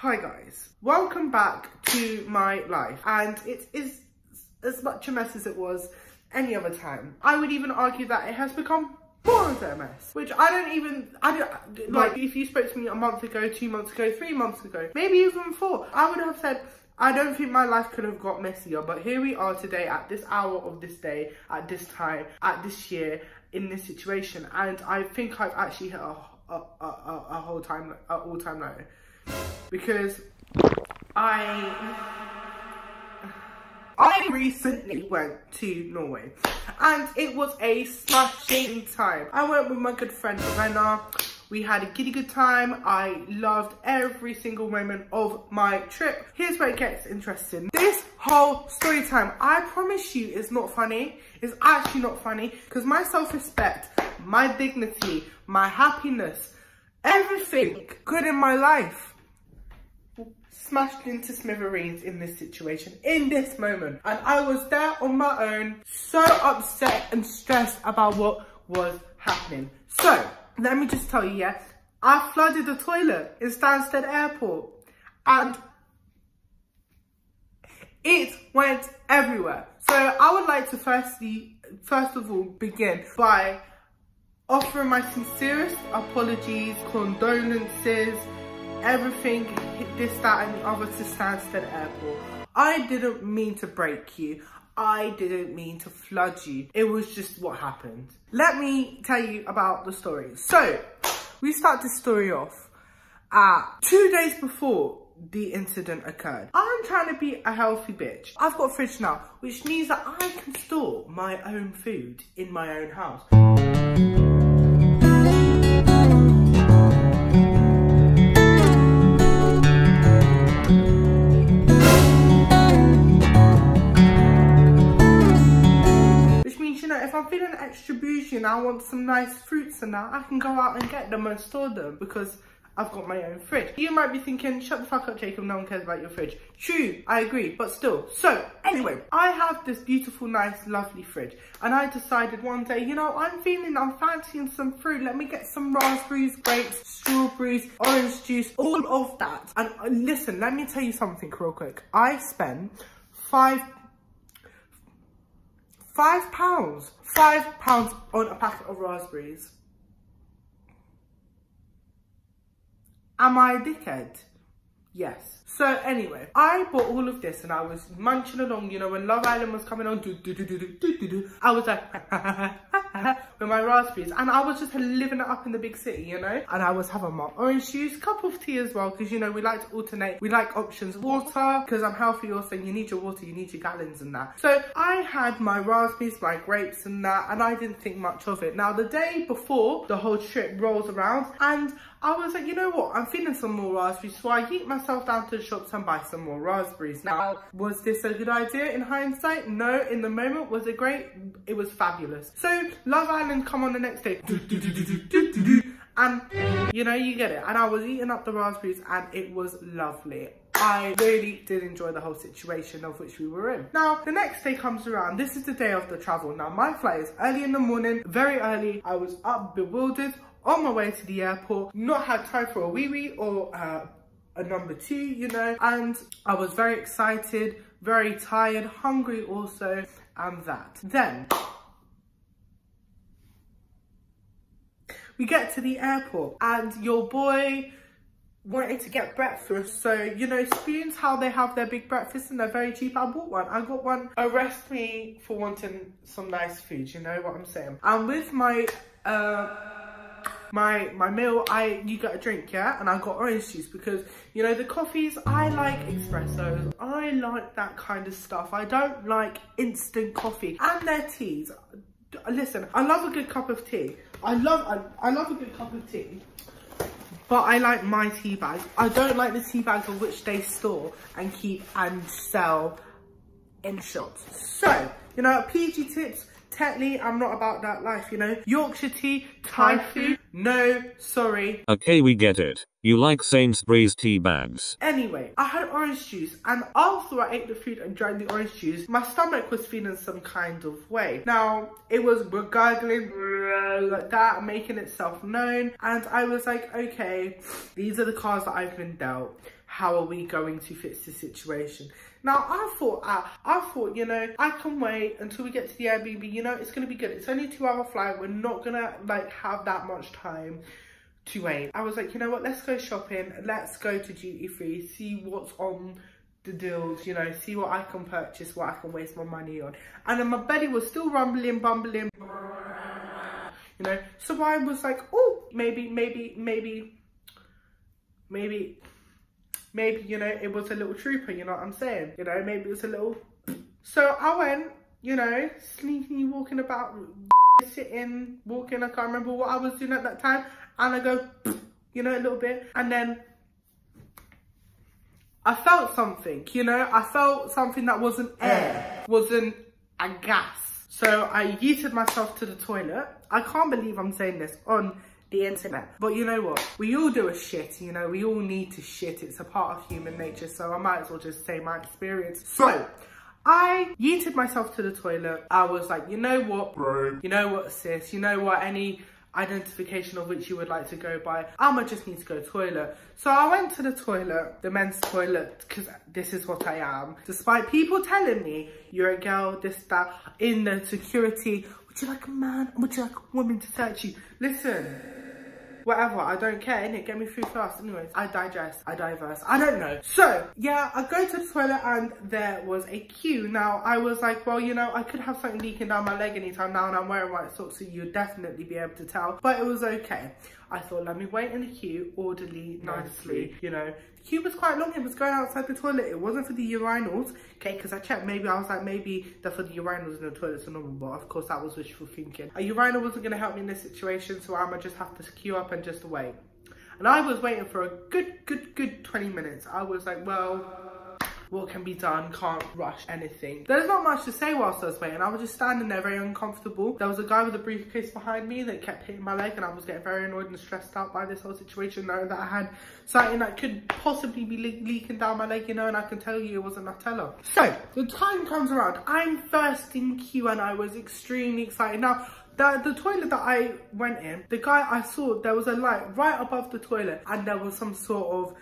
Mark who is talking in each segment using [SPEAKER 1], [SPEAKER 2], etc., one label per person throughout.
[SPEAKER 1] Hi guys, welcome back to my life, and it is as much a mess as it was any other time. I would even argue that it has become more of a mess, which I don't like. If you spoke to me a month ago, 2 months ago, 3 months ago, maybe even 4, I would have said I don't think my life could have got messier. But here we are today at this hour of this day, at this time, at this year, in this situation, and I think I've actually hit a all-time low, because I recently went to Norway and it was a smashing time. I went with my good friend Renna. We had a giddy good time. I loved every single moment of my trip. Here's where it gets interesting. This whole story time, I promise you, is not funny. It's actually not funny, because my self-respect, my dignity, my happiness, everything good in my life smashed into smithereens in this situation, in this moment. And I was there on my own, so upset and stressed about what was happening. So, let me just tell you, yeah, I flooded the toilet in Stansted Airport and it went everywhere. So I would like to first of all begin by offering my sincerest apologies, condolences, everything, this, that and the other to Stansted Airport. I didn't mean to break you. I didn't mean to flood you. It was just what happened. Let me tell you about the story. So, we start this story off at 2 days before the incident occurred. I'm trying to be a healthy bitch. I've got a fridge now, which means that I can store my own food in my own house. If I'm feeling extra bougie and I want some nice fruits and that, I can go out and get them and store them because I've got my own fridge. You might be thinking, shut the fuck up, Jacob, no one cares about your fridge. True, I agree, but still. So, anyway, I have this beautiful, nice, lovely fridge. And I decided one day, you know, I'm fancying some fruit. Let me get some raspberries, grapes, strawberries, orange juice, all of that. And listen, let me tell you something real quick. I spent £5 on a packet of raspberries. Am I a dickhead? Yes. So anyway, I bought all of this and I was munching along, you know, when Love Island was coming on, I was like, with my raspberries, and I was just living it up in the big city, you know, and I was having my orange juice, cup of tea as well, because, you know, we like to alternate, we like options, water, because I'm healthy also, you need your water, you need your gallons and that. So I had my raspberries, my grapes and that, and I didn't think much of it. Now, the day before the whole trip rolls around, and I was like, you know what, I'm feeling some more raspberries, so I yeet myself down to the shops and buy some more raspberries. Now, was this a good idea in hindsight? No. In the moment, was it great? It was fabulous. So, Love Island come on the next day, and, you know, you get it. And I was eating up the raspberries and it was lovely. I really did enjoy the whole situation of which we were in. Now, the next day comes around. This is the day of the travel. Now, my flight is early in the morning, very early. I was up, bewildered, on my way to the airport, not had time for a wee-wee or a number 2, you know, and I was very excited, very tired, hungry also, and that. Then, we get to the airport, and your boy wanted to get breakfast. So, you know, Spoons, how they have their big breakfast and they're very cheap. I bought one. I got one. Arrest me for wanting some nice food, you know what I'm saying? And with my my meal, you get a drink, yeah? And I got orange juice because, you know, the coffees, I like espressos. I like that kind of stuff. I don't like instant coffee. And their teas. Listen, I love a good cup of tea. I love a good cup of tea. But I like my tea bags. I don't like the tea bags of which they store and keep and sell in shops. So, you know, PG tips, Tetley, I'm not about that life, you know. Yorkshire tea, Thai food, no, sorry.
[SPEAKER 2] Okay, we get it. You like Sainsbury's tea bags.
[SPEAKER 1] Anyway, I had orange juice, and after I ate the food and drank the orange juice, my stomach was feeling some kind of way. Now, it was gurgling like that, making itself known, and I was like, okay, these are the cards that I've been dealt. how are we going to fix the situation? Now, I thought, you know, I can wait until we get to the Airbnb, you know, it's going to be good. It's only a 2-hour flight. We're not going to, like, have that much time to wait. I was like, you know what, let's go shopping. Let's go to duty free, see what's on the deals, you know, see what I can purchase, what I can waste my money on. And then my belly was still rumbling, bumbling, you know. So I was like, oh, maybe, you know, it was a little trooper, you know what I'm saying? You know, maybe it was a little... So I went, you know, sneaky walking about, sitting, walking, I can't remember what I was doing at that time. And I go, you know, a little bit. And then I felt something, you know, I felt something that wasn't air, wasn't a gas. So I yeeted myself to the toilet. I can't believe I'm saying this on the internet, but you know what, we all do a shit, you know, we all need to shit. It's a part of human nature, so I might as well just say my experience. So I yeeted myself to the toilet. I was like, you know what, bro, you know what, sis, you know what, any identification of which you would like to go by, I'ma just need to go toilet. So I went to the toilet, the men's toilet, because this is what I am. Despite people telling me, you're a girl, this, that, in the security, would you like a man, would you like a woman to search you? Listen, whatever, I don't care, innit? Get me through fast. Anyways, I digest, I diverse, I don't know. So, yeah, I go to the toilet and there was a queue. Now, I was like, well, you know, I could have something leaking down my leg anytime now, and I'm wearing white socks, so you'd definitely be able to tell. But it was okay. I thought, let me wait in the queue, orderly, nicely, you know. The queue was quite long, it was going outside the toilet. It wasn't for the urinals, okay, because I checked, maybe, I was like, maybe they're for the urinals and the toilets are normal, but of course that was wishful thinking. A urinal wasn't going to help me in this situation, so I'ma just have to queue up and just wait. And I was waiting for a good 20 minutes. I was like, well, what can be done? Can't rush anything. There's not much to say whilst I was waiting. I was just standing there very uncomfortable. There was a guy with a briefcase behind me that kept hitting my leg, and I was getting very annoyed and stressed out by this whole situation, knowing that I had something that could possibly be leaking down my leg, you know, and I can tell you it wasn't Nutella. So the time comes around. I'm first in queue and I was extremely excited. Now, the toilet that I went in, the guy I saw, there was a light right above the toilet, and there was some sort of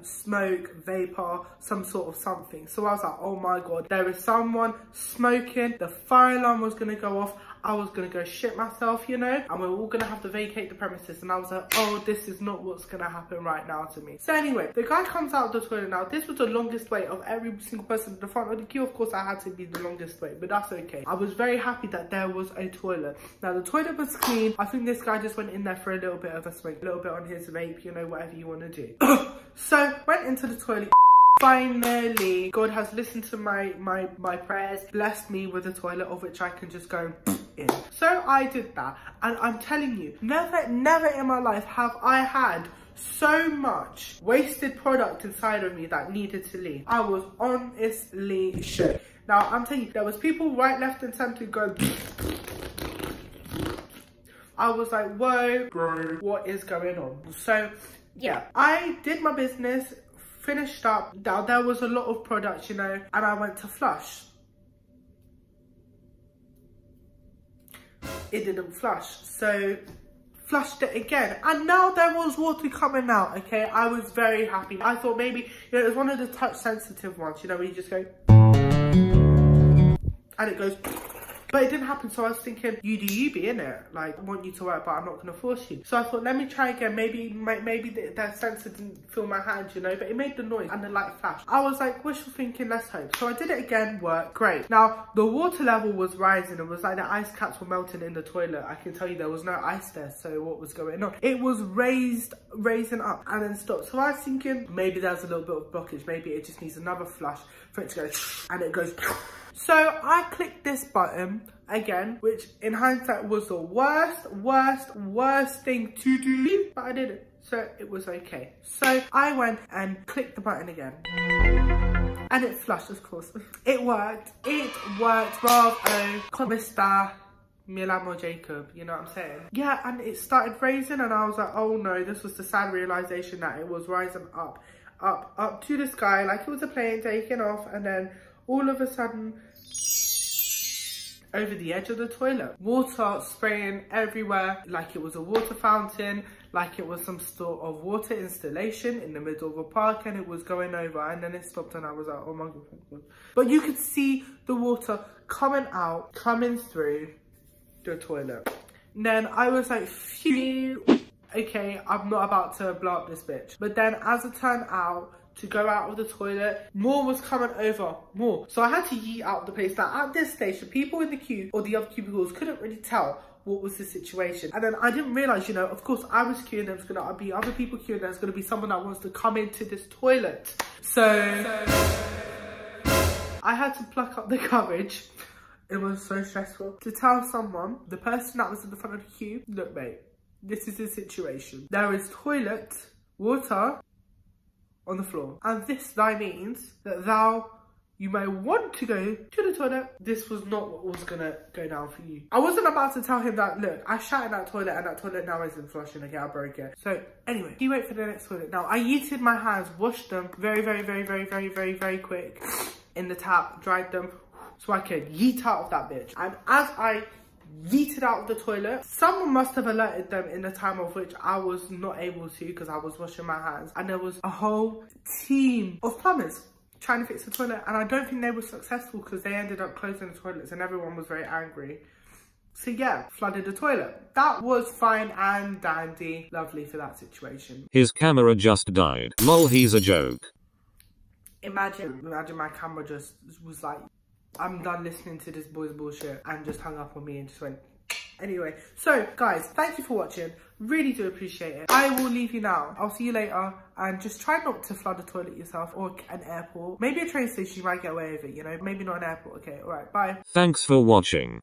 [SPEAKER 1] smoke, vapor, some sort of something. So I was like, oh my God, there is someone smoking. The fire alarm was gonna go off. I was gonna go shit myself, you know, and we were all gonna have to vacate the premises. And I was like, oh, this is not what's gonna happen right now to me. So anyway, the guy comes out of the toilet. Now, this was the longest wait of every single person in the front of the queue. Of course, I had to be the longest wait, but that's okay. I was very happy that there was a toilet. Now, the toilet was clean. I think this guy just went in there for a little bit of a smoke, a little bit on his vape, you know, whatever you want to do. So, went into the toilet. Finally, God has listened to my prayers, blessed me with a toilet of which I can just go in. So I did that, and I'm telling you, never in my life have I had so much wasted product inside of me that needed to leave. I was honestly shook. Now, I'm telling you, there was people right, left, and center go. I was like, whoa, bro, what is going on? So, yeah, I did my business, finished up. Now, there was a lot of product, you know, and I went to flush. It didn't flush, so flushed it again, and now there was water coming out. Okay, I was very happy. I thought maybe, you know, it was one of the touch sensitive ones, you know, where you just go and it goes, but it didn't happen. So I was thinking, you do you be in it, like, I want you to work, but I'm not going to force you. So I thought, let me try again. Maybe that sensor didn't feel my hand, you know, but it made the noise and the light flash. I was like, wishful thinking, let's hope. So I did it again, worked great. Now, the water level was rising. It was like the ice caps were melting in the toilet. I can tell you there was no ice there, so what was going on? It was raising up and then stopped. So I was thinking, maybe there's a little bit of blockage. Maybe it just needs another flush for it to go, and it goes. So I clicked this button again, which in hindsight was the worst thing to do, but I did it, so it was okay. So I went and clicked the button again, and it flushed, of course. It worked, bravo, Mr. 𝓼𝔀𝓪𝓰 Jacob, you know what I'm saying? Yeah, and it started raising, and I was like, oh no, this was the sad realization that it was rising up to the sky, like it was a plane taking off, and then all of a sudden, over the edge of the toilet. Water spraying everywhere like it was a water fountain, like it was some sort of water installation in the middle of a park, and it was going over, and then it stopped and I was like, oh my God. But you could see the water coming through the toilet. And then I was like, phew, okay, I'm not about to blow up this bitch. But then as it turned out, to go out of the toilet, more was coming over, more. So I had to yeet out of the place. Now at this stage, the people in the queue or the other cubicles couldn't really tell what was the situation. And then I didn't realise, you know, of course I was queuing, there's gonna be other people queuing, there's gonna be someone that wants to come into this toilet. So I had to pluck up the courage. It was so stressful to tell someone, the person that was in the front of the queue, look mate, this is the situation. There is toilet water on the floor, and this thy means that you may want to go to the toilet. This was not what was gonna go down for you. I wasn't about to tell him that, look, I shat in that toilet and that toilet now isn't flushing, okay, I broke it. So anyway, he wait for the next toilet. Now I yeeted my hands, washed them very quick in the tap, dried them so I could yeet out of that bitch. And as I yeeted out of the toilet, someone must have alerted them in the time of which I was not able to because I was washing my hands, and there was a whole team of plumbers trying to fix the toilet, and I don't think they were successful because they ended up closing the toilets and everyone was very angry. So yeah, flooded the toilet. That was fine and dandy, lovely for that situation.
[SPEAKER 2] His camera just died. Lol, he's a joke.
[SPEAKER 1] Imagine my camera just was like, I'm done listening to this boy's bullshit, and just hung up on me and just went. Anyway, so guys, thank you for watching. Really do appreciate it. I will leave you now. I'll see you later, and just try not to flood the toilet yourself, or an airport. Maybe a train station, you might get away with it, you know? Maybe not an airport. Okay, alright, bye.
[SPEAKER 2] Thanks for watching.